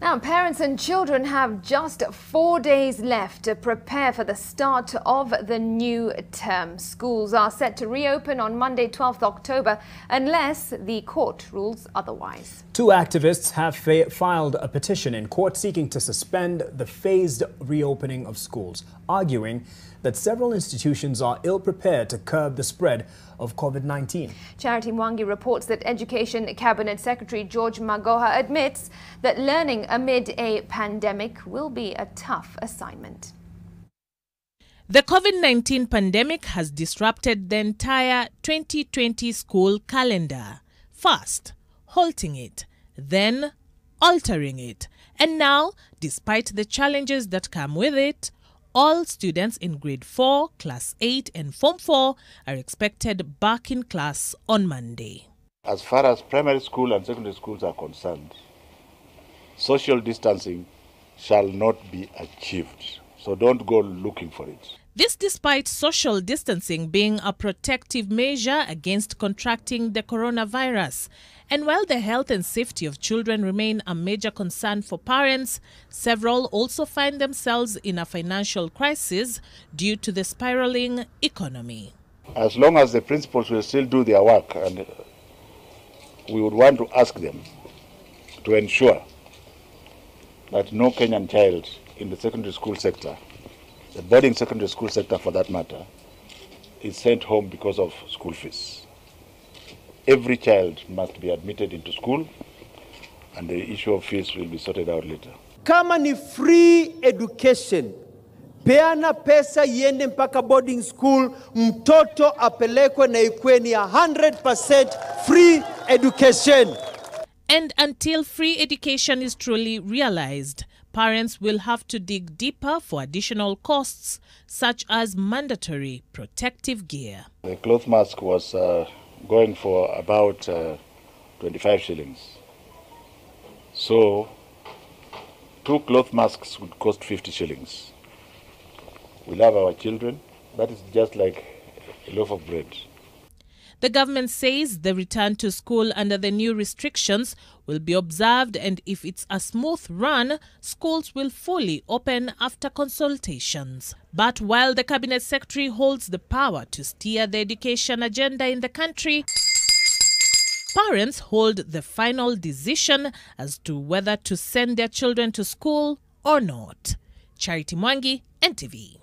Now, parents and children have just 4 days left to prepare for the start of the new term. Schools are set to reopen on Monday, 12th October, unless the court rules otherwise. Two activists have filed a petition in court seeking to suspend the phased reopening of schools, arguing that several institutions are ill-prepared to curb the spread of COVID-19. Charity Mwangi reports that Education Cabinet Secretary George Magoha admits that learning amid a pandemic will be a tough assignment. The COVID-19 pandemic has disrupted the entire 2020 school calendar. First, halting it, then altering it. And now, despite the challenges that come with it, all students in grade 4, class 8 and form 4 are expected back in class on Monday. As far as primary school and secondary schools are concerned, social distancing shall not be achieved. So don't go looking for it. This despite social distancing being a protective measure against contracting the coronavirus. And while the health and safety of children remain a major concern for parents, several also find themselves in a financial crisis due to the spiraling economy. As long as the principals will still do their work, and we would want to ask them to ensure that no Kenyan child in the secondary school sector, the boarding secondary school sector for that matter, is sent home because of school fees. Every child must be admitted into school, and the issue of fees will be sorted out later. Kama ni free education, peana pesa iende mpaka boarding school, mtoto apelekwe na ikuwe ni 100% free education. And until free education is truly realized, parents will have to dig deeper for additional costs, such as mandatory protective gear. The cloth mask was going for about 25 shillings. So, 2 cloth masks would cost 50 shillings. We love our children. That is just like a loaf of bread. The government says the return to school under the new restrictions will be observed, and if it's a smooth run, schools will fully open after consultations. But while the Cabinet Secretary holds the power to steer the education agenda in the country, parents hold the final decision as to whether to send their children to school or not. Charity Mwangi, NTV.